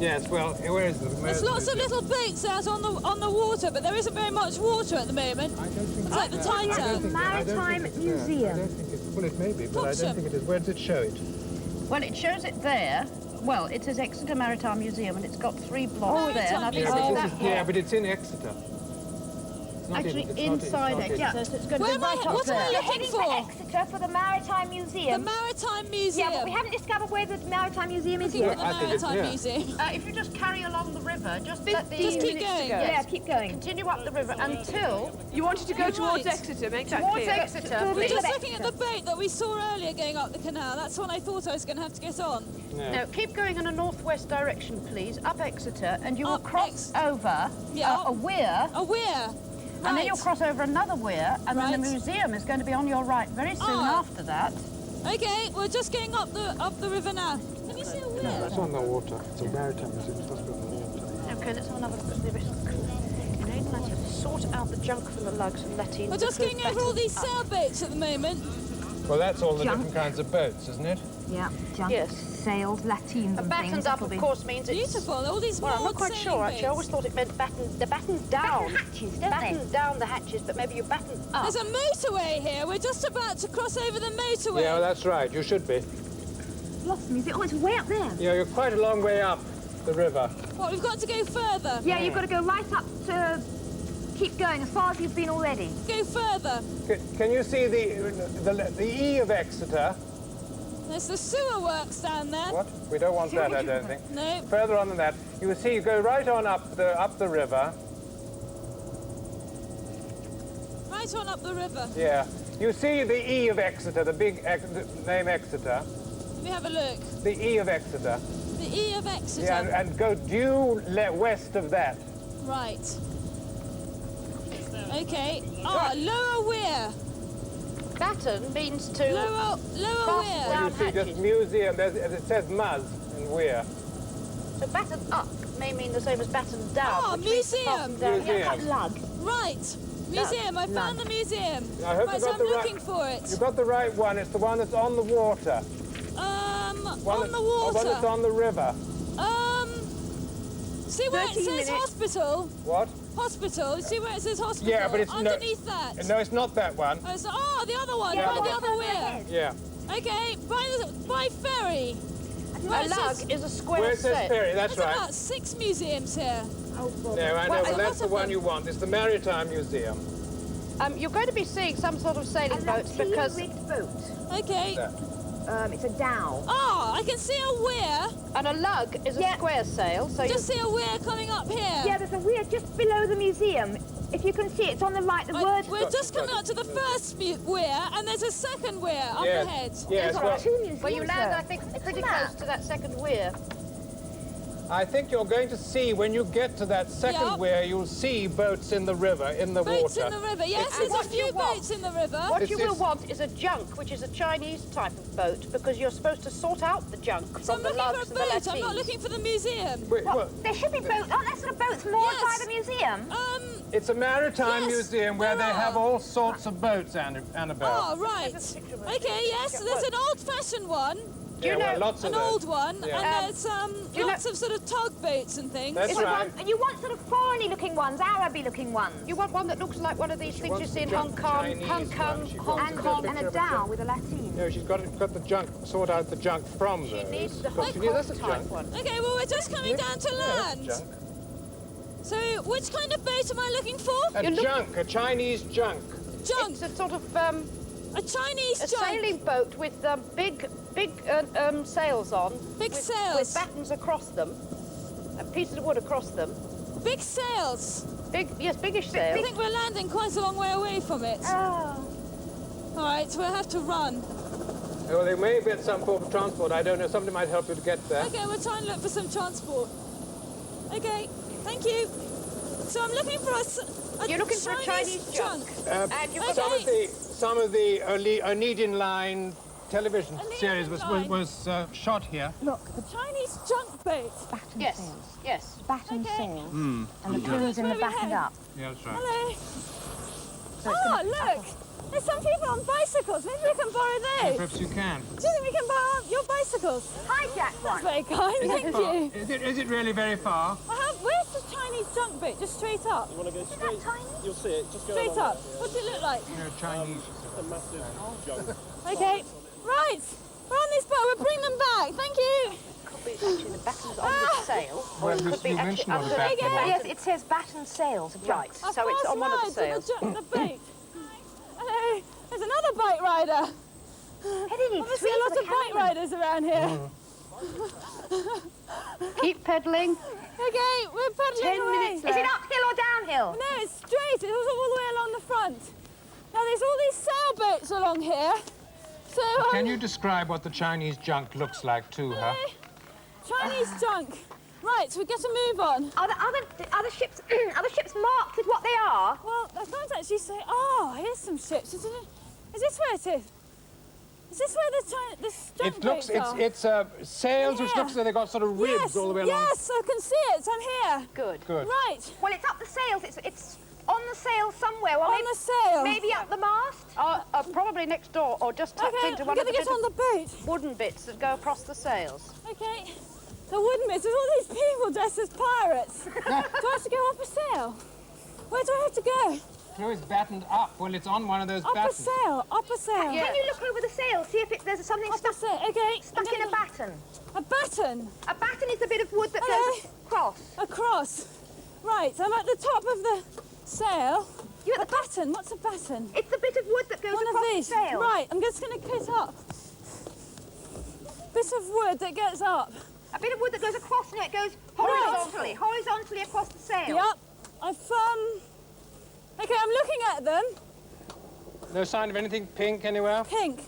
Yes, well, where is the There's lots of little boats out on the water, but there isn't very much water at the moment. I don't think It's like the tide turn. Maritime Museum. I don't think it's, well, it may be, but I Topsham. don't think it is. Where does it show it? Well, it shows it there. Well, it says Exeter Maritime Museum, and it's got 3 blocks there. And I think Maritime it's Museum. that Yeah, block. but it's in Exeter. It's not Actually, it's not inside it's not Exeter, so it's going to Where be am I? right up What am I there. You're looking heading for? for Exeter for the Maritime The Museum. Maritime Museum. Yeah, but we haven't discovered where the Maritime Museum is Looking yet. for the I think it's Maritime here. Museum. If you just carry along the river, just let the Just keep minutes going. to go. Yeah, keep going. Continue up the river until You wanted to go You're towards right. Exeter, make that towards clear. Exeter, We're We're please. just looking at the boat that we saw earlier going up the canal. That's one I thought I was going to have to get on. No, keep going in a northwest direction, please, up Exeter, and you will Up cross over Yeah. a weir, A weir. and then you'll cross over another weir, and then the Right. museum is going to be on your right very soon Oh. after that. Okay, we're just going up the river now. Can you see a weir? That's on the water. It's a maritime museum. It's supposed to be on the water. Okay, let's have another look at the original clue. You know, like to sort out the junk from the lugs and let in. We're just going over all these sailboats at the moment. Well, that's all the Junk. different kinds of boats, isn't it? Yeah, junk, Yes. sails, lateens and Battened things. up, That'll of be- course, means it's... Beautiful, all these Well, I'm not moored quite sailing sure, actually. I boats. always thought it meant battened. They're battened down. hatches, don't Battened down the hatches, but maybe you batten up. There's a motorway here. We're just about to cross over the motorway. Yeah, well, that's right. You should be. Blossom, is it? Oh, it's way up there. Yeah, you're quite a long way up the river. What, we've got to go further? Yeah, you've got to go right up to keep going as far as you've been already. Go further. Can you see the E of Exeter? There's the sewer works down there. What? We don't want that, I don't think. No. Further on than that, you will see you go right on up the river. Right on up the river. Yeah. You see the E of Exeter, the big the name Exeter. Let me have a look. The E of Exeter. The E of Exeter. Yeah, and go due west of that. Right. Okay. Ah, lower weir. Batten means to... Lower Cross weir. down. You see just hatches. museum, it says Muz and Weir. So battened up may mean the same as battened down. Ah, which means to museum. fasten down. Museum. Lug. Right. Museum. I found the museum. I hope Right, you so got I'm the looking right. for it. You got the right one. It's the one that's on the water. On the Or one that's water. on the river. See where it 13 says minutes. hospital? What? Hospital. See where it says hospital? Yeah, but it's underneath that. No, it's not that one. Oh, so, the other one. Yeah, Right, the the one. other weir. Yeah. Okay, by ferry. Where A it lug says- is a square Where it says set. ferry, that's There's right. about 6 museums here. Oh, God. No, I know, Well, but a that's lot the of one them. you want. It's the Maritime Museum. You're going to be seeing some sort of sailing boats because... rigged boat. Okay. There. It's a dhow. Ah, I can see a weir. And a lug is a Yeah. square sail, so Just see a weir coming up here. Yeah, there's a weir just below the museum. If you can see, it's on the right. The word. We're just coming up to the first weir, and there's a second weir up Yes. ahead. Yes, well, two museums. Well, you land, there. I think, pretty that. close to that second weir. I think you're going to see, when you get to that second Yeah. weir, you'll see boats in the river, in the Boats water. in the river. Yes, And there's a what few you want- boats in the river. What It's- you will it's- want is a junk, which is a Chinese type of boat, because you're supposed to sort out the junk So from I'm the looking lugs for a and the boat. I'm not lateens. looking for the museum. Wait, well, There should be boats. Aren't there sort of boats moored Yes. by the museum? it's a maritime Yes, museum where there they have are. all sorts of boats, Annabelle. Oh, right. Okay, yes, there's an old-fashioned one, Do you Yeah, well, know- lots of an those. old one, Yeah. and there's you know- lots of sort of tugboats and things. That's If you right. want, you want sort of foreigny-looking ones, Araby-looking ones. You want one that looks like one of these things you wants see in the Hong junk Kong, Chinese Hong one. Kong, She Hong wants and, to Kong. get and a picture of dhow it. with a lateen. No, she's got the junk, sort out the junk from She those. needs the Because Hong she Kong that's a type junk. one. Okay, well, we're just coming down to Yeah, land. that's junk. So, which kind of boat am I looking for? A junk, a Chinese junk. Junk. It's a sort of A Chinese a junk. sailing boat with big sails on. Big with, sails. With battens across them, and pieces of wood across them. Big sails. Biggish I sails. think we're landing quite a long way away from it. Oh. All right, we'll have to run. Well, they may be at some form of transport. I don't know. Somebody might help you to get there. Okay, we'll try and look for some transport. Okay, thank you. So I'm looking for You're looking for a Chinese junk. And you've got Some of the Onedin Line television Onedin series Line. was shot here. Look, the Chinese junk boat. Batten Yes, sails. yes. Batten Okay. sails. And the crews in the Where we battened heading? up. Yeah, that's right. Hello. Oh, look. There's some people on bicycles. Maybe we can borrow those. Perhaps you can. Do you think we can borrow your bicycles? Hijack That's one. very kind, thank you. Is it really very far? Where's the Chinese junk boat? Just straight up. You want to go straight? You'll see it. Just go Straight along up. What does it look like? You know, Chinese. a massive junk. Okay. Right. We're on this boat. We'll bring them back. Thank you. Could be actually the battens on the sail, or Well, it could be you actually mentioned all the under batten Okay. Yes, it says batten sails. Right, A so it's fast on one of the ride sails. to the boat. Hello. There's another bike rider. Heading Obviously a lot of bike riders around here. Keep pedalling. Okay, we're pedaling 10 away. minutes Is it uphill or downhill? No, it's straight. It was all the way along the front. Now there's all these sailboats along here. So Can you describe what the Chinese junk looks like to her? Chinese junk. Right, so we get to move on. Are the other ships other ships marked with what they are? Well, I can't actually say. Oh, here's some ships. Is this where it is? Is this where the junk It looks, boats are? it's sails which looks like they've got sort of ribs Yes, all the way along. yes, I can see it. I'm here. Good. Good. Right, Well, it's up the sails. It's on the sail somewhere. Well, on the sail. maybe up the mast. Probably next door, or just tucked Okay, into I'm one of going the to get on the boat. wooden bits that go across the sails. Okay. The wooden bits. There's all these people dressed as pirates. Do I have to go up a sail? Where do I have to go? Clue is battened up. Well, it's on one of those Up a battens. sail, up a sail. Can you look over the sail, see if there's something Up a stuck, sail. Okay. stuck in a batten? A batten. A batten is a bit of wood that Hello. goes across. Across. Right, I'm at the top of the sail. You're A at the top. batten. What's a batten? It's a bit of wood that goes One across of these. the sail. Right, I'm just going to put up. Bit of wood that gets up. A bit of wood that goes across, no, it goes Right. horizontally across the sail. Yep. Okay, I'm looking at them. No sign of anything pink anywhere? Pink.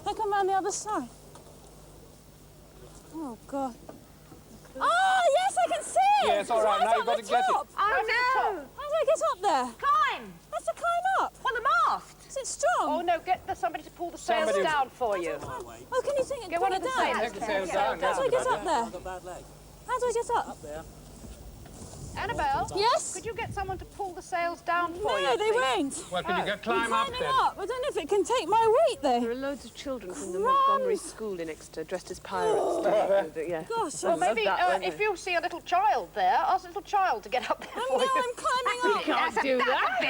I come round the other side. Oh, God. Oh, yes, I can see it. Yeah, it's all right. Right Now on you've got the to get it. top. Oh, no. How do I get up there? Climb. That's to climb up. On the mast. Is it strong? Oh no, get somebody to pull the sails Somebody- down for you. Oh, can you think it? Get Pull one of it the down. sails. Take the sails down. How do I get up there? I've got a bad leg. How do I get up? There. Annabelle, Yes? could you get someone to pull the sails down for you? No, they please? won't. Well, can you I'm climb up climbing then? up. I don't know if it can take my weight There there. are loads of children from the Run. Montgomery School in Exeter dressed as pirates. Yeah. Gosh, Well, I'm, maybe that, won't if they? you see a little child there, ask a little child to get up there for you. I'm climbing up. Can't do that.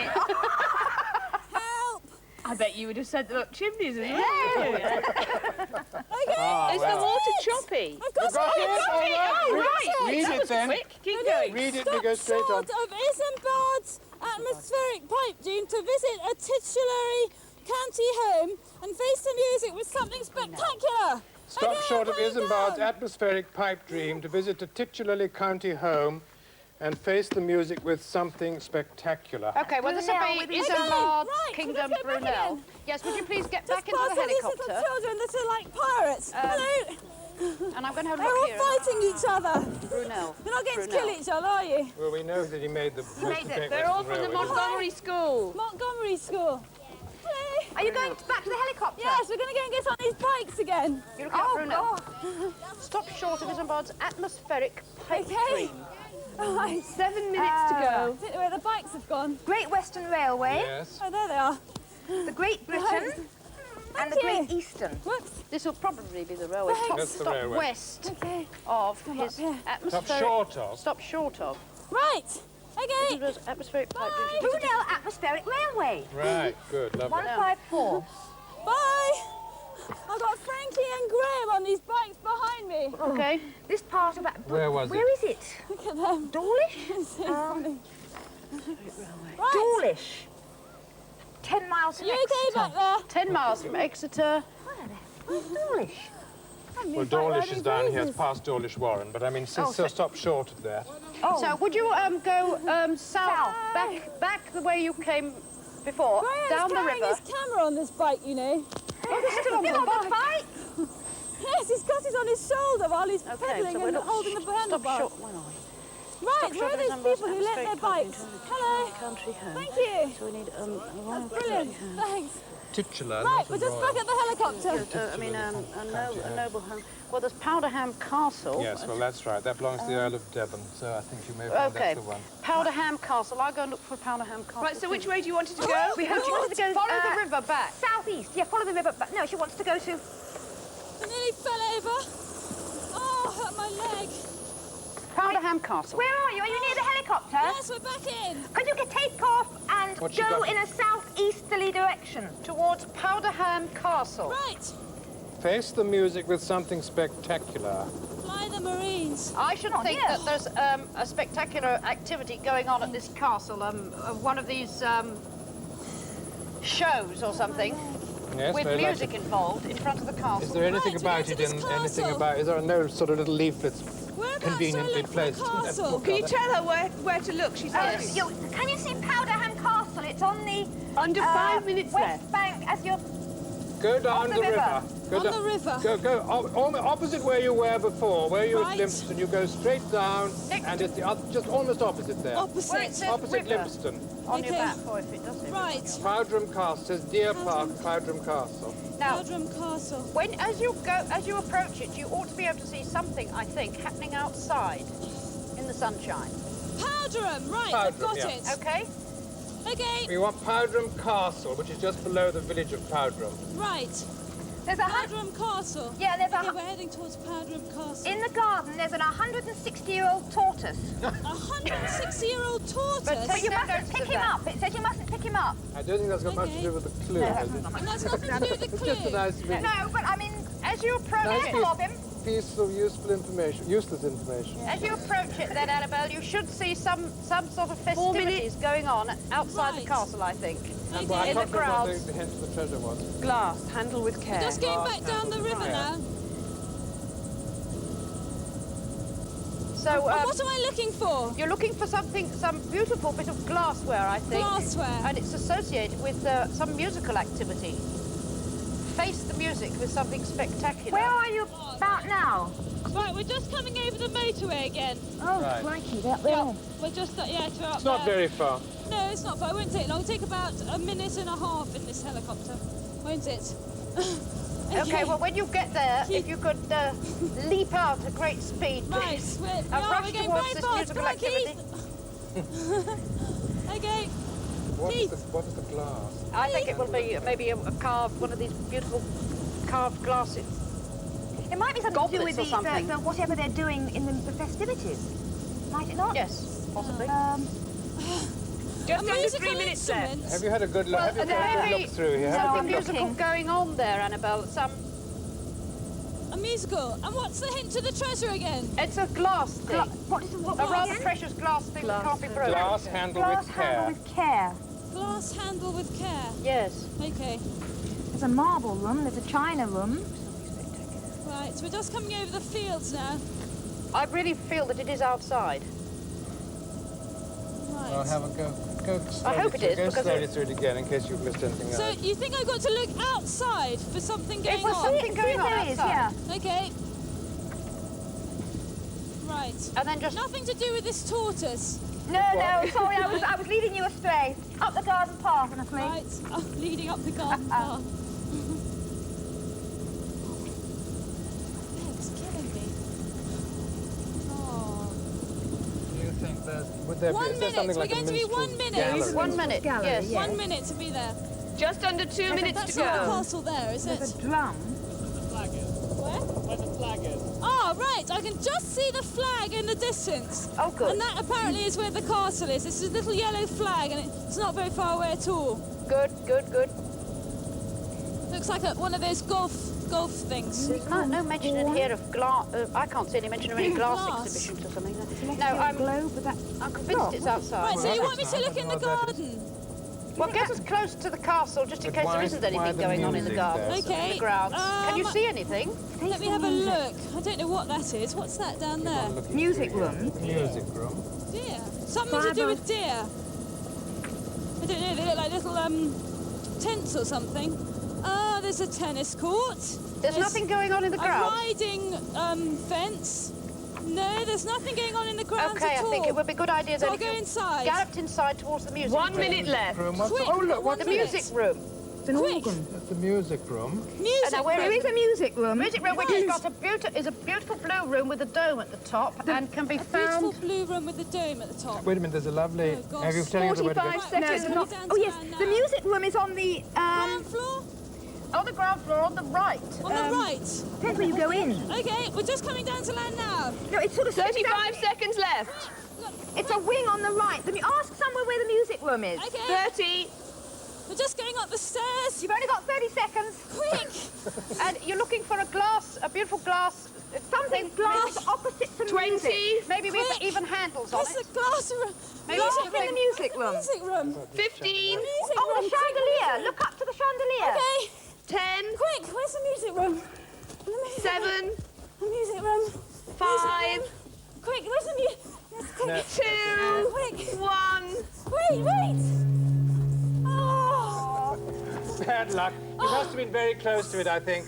Help. I bet you would have sent them up chimneys as well. Okay. Is the water choppy? I've got Got it? All right. right. Read it then. Quick, keep going. Read it and go straight on. Short of Isambard's atmospheric pipe dream to visit a titulary county home and face the music with something spectacular. Stop Okay, short of I'm going Isambard's down. atmospheric pipe dream to visit a titularly county home and face the music with something spectacular. Okay, well, this Brunel will be with- Isambard, right, Kingdom, let's go back Brunel. again. Yes, would you please get Just back into past the all these little helicopter? children that are like pirates. Hello. And I'm going to have a They're look all here. fighting each other. Brunel. You're not going to Brunel. kill each other, are you? Well, we know that he made the They're all from the Montgomery School. Montgomery School. Hello. Are you going back to the helicopter? Yes, we're going to go and get on these bikes again. You look at Oh, Brunel. God. Stop short of Isambard's atmospheric pipe Okay. dream. Right. 7 minutes to go. I don't know where the bikes have gone. Great Western Railway, Yes. Oh, there they are. the Great Britain, and the you. Great Eastern. Whoops. This will probably be the railway. Thanks. Stop, That's the stop railway. west Okay. of Come his up here. atmospheric... Stop short of. Stop short of. Right. Okay. Isambard's atmospheric pipe dream. Brunel Atmospheric Railway, Right, good, lovely. 154. Bye. I've got Frankie and Graham on these bikes behind me. Okay. This part of that. Where was Where it? is it? Look at them. Dawlish? It's so funny. Right. Dawlish. 10 miles from You okay back there? 10 miles from Exeter. Where's Dawlish? Well, Dawlish is down here, it's past Dawlish Warren, but I mean, so stop short of that. Oh, So would you go south, back the way you came before, Graham's down the carrying river? his camera on this bike, you know. Oh, he's still on the bike. Yes, he's got it on his shoulder while he's Okay, pedaling so we're and not holding the stop handlebar. short. Where are we? Right, Stop where are short these of Isambard's people who lent their atmospheric pipe bikes? dream to Hello. country home. Thank you. So we need That's brilliant. Thanks. Titular, Right, not we're a just back royal. at the helicopter. a noble home. Well, there's Powderham Castle. Yes, well, that's right. That belongs to the Earl of Devon, so I think you may find Okay. that's the one. Powderham Castle. I'll go and look for Powderham Castle. Right, so which way do you want it to go? we hope she wanted to go Follow the river back. southeast. Yeah, follow the river. But no, she wants to go to. I nearly fell over. Oh, hurt my leg. Powderham Castle. Where are you? Are you near the helicopter? Yes, we're back in. Could you take off and What's she go got? in a southeasterly direction? Towards Powderham Castle. Right. Face the music with something spectacular. Fly the Marines. I should Oh, think yes. that there's a spectacular activity going on at this castle. One of these shows or something Yes, with very music likely. involved in front of the castle. Is there anything Right, about we it go to in this anything castle. about? Is there no sort of little leaflets Whereabouts conveniently do I look for placed? the in that castle? book, Can are you there? tell her where to look? She's asking. Can you see Powderham Castle? It's on the Under 5 minutes west left. bank as you're. Go down the the river. river. Go On down- the river. Go opposite where you were before, where you were Right. at Limpston. You go straight down, and it's the other, just almost opposite there. Opposite. Where it says Opposite river. Limpston. on your Okay. map, or if it doesn't. Right. Powdram Castle, says Deer Park, Powdram Castle. Now, Powdram Castle. as you approach it, you ought to be able to see something, I think, happening outside in the sunshine. Powdram, right, I've Powdram, got yeah. it. Okay? Okay, We want Powdram Castle, which is just below the village of Powdram. right. There's a Powdram Castle. Yeah, there's Okay, a... we're heading towards Powdram Castle. In the garden, there's an 160-year-old tortoise. A 160-year-old tortoise. But you No mustn't notice pick of him that. up. It says you mustn't pick him up. I don't think that's got much to do with the clue. has it? And that's nothing to do with the It's clue. just a nice bit. No, but I mean, As you approach Nice it, careful of him. piece of useful information, useless information. as you approach it, then Annabelle, you should see some sort of festivities going on outside the Right. castle, I think. Well, I In the can't remember what crowds. the hint of the treasure was. Glass, handle with care. Just going back down the river now. So And what am I looking for? you're looking for something, some beautiful bit of glassware, I think. Glassware. And it's associated with some musical activity. Face the music with something spectacular. Where are you about now? Right, we're just coming over the motorway again. Oh, Right. crikey, that there. Yeah, we're just, yeah, we're up It's not there. very far. No, it's not far. It won't take long. It'll take about a minute and a half in this helicopter, won't it? Okay, well, when you get there, if you could leap out at great speed, Right, please. we're And going rush very towards this fast. musical Come on, Keith. activity. Okay. What Keith. is the glass? I think it will be maybe a carved, one of these beautiful carved glasses. It might be something to do Goblets with or something. the whatever they're doing in the festivities. Might it not? Yes, possibly. Just A under musical 3 minutes left. instrument. Have you had a good look? Have you had a good look through here? Have a Something good look. musical going on there, Annabelle. A musical. And what's the hint to the treasure again? It's a glass thing. What is what A was it rather again? precious glass thing that can't be broken. Glass handle Glass with care. handle with care. Glass handle with care. Yes. Okay. There's a marble room, there's a china room. Right, we're just coming over the fields now. I really feel that it is outside. Right. Well, have a go. Go slowly hope it through. is, Go because slowly it- through it again in case you've missed anything So else. you think I've got to look outside for something going was on? something going on there is, outside. yeah. Okay. Right. And then just Nothing to do with this tortoise. No, sorry, I was leading you astray. Up the garden path, honestly. Right. Oh, leading up the garden path. It's killing me. Oh. Do you think would there be, 1 is there minute. something We're like a going to be minstrel's 1 minute. gallery? 1 minute. Gallery, Yes. yeah. 1 minute to be there. Just under 2 minutes That's to not the go. castle there, is There's it? a drum. Where? Where the flag is. Oh, right. I can just see the flag in the distance. Oh, good. And that apparently is where the castle is. It's a little yellow flag and it's not very far away at all. Good, good, good. Looks like one of those golf things. There's no mention in here of glass. I can't see any mention of any glass Glass. exhibitions or something. No, Celestial globe with that. I'm convinced it's outside. Right, so you want me to look in the garden? Well, get us close to the castle just in But case why- there isn't why anything the going on in the music garden. there? Okay. In the grounds. Can you see anything? Let me have a look. I don't know what that is. What's that down there? Music room. Music room. Deer. Something to do with deer. I don't know. They look like little tents or something. Ah, there's a tennis court. There's nothing going on in the A grounds. riding fence. No, there's nothing going on in the grounds Okay, at all. I think it would be a good idea So that I'll if go you inside. galloped inside towards the music 1 room. minute left. Room. What's Quick, oh, look, one what's The minute. music room. It's an Quick. organ. That's the music room. Music now, where There room. is a music room. Music room, which Right. has got a beautiful blue room with a dome at the top and can be Beautiful found. blue room with the dome at the top. Wait a minute, there's a lovely... Oh, gosh. have you telling us where to go? 45 Right, seconds. no, not- coming down Oh, to yes. town The now. music room is on the... Ground floor? On the ground floor, on the right. On the right. Depends where you go in. Okay, we're just coming down to land now. No, it's sort of... 35 seconds left. It's a wing on the right. Let me ask somewhere where the music room is. Okay, 30. we're just going up the stairs. You've only got 30 seconds. Quick. And you're looking for a beautiful glass. Something glass opposite some 20. music. Maybe with Quick. even handles on There's it. a glass room. Maybe Look something- in the music room. Music room. 15. Music Oh, room. the chandelier. Look up to the chandelier. Okay, 10. quick, where's the music room? The music 7. room. The music room. 5. Quick, where's the music? Quick. 2. Quick. 1. Wait. Oh, Bad luck. You must have been very close to it, I think.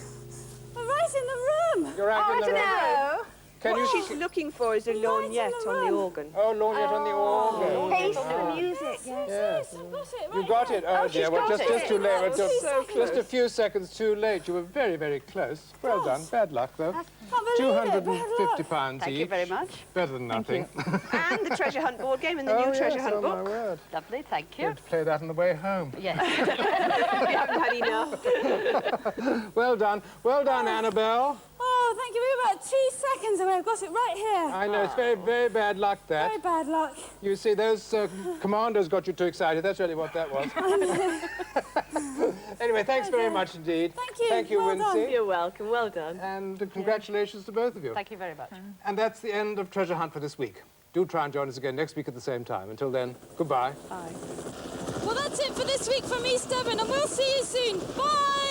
I'm right in the room. You're right in Oh, I the don't room. know. Can What you... she's looking for is a lorgnette on the organ. Oh, lorgnette on the organ. Pace for music, yes. Yes. I've got it right You got it? Oh, dear. Well, got just it. too late. Oh, Just, so just a close. few seconds too late. You were very, very close. Well done. Bad luck, though. Can't believe it. Bad luck. £250 Thank each. you very much. Better than nothing. And the treasure hunt board game and the Oh, new treasure yes, hunt oh, my book. word. Lovely, thank you. Going to play that on the way home. Yes. We haven't had enough. Well done. Well done, Annabelle. Oh, thank you. We were about 2 seconds away. I've got it right here. I know, it's very, very bad luck, that. Very bad luck. You see, those commandos got you too excited. That's really what that was. Anyway, thanks very much indeed. Thank you. Thank you, Well done. Wincy. You're welcome. Well done. And congratulations to both of you. Thank you very much. And that's the end of Treasure Hunt for this week. Do try and join us again next week at the same time. Until then, goodbye. Bye. Well, that's it for this week from East Devon, and we'll see you soon. Bye!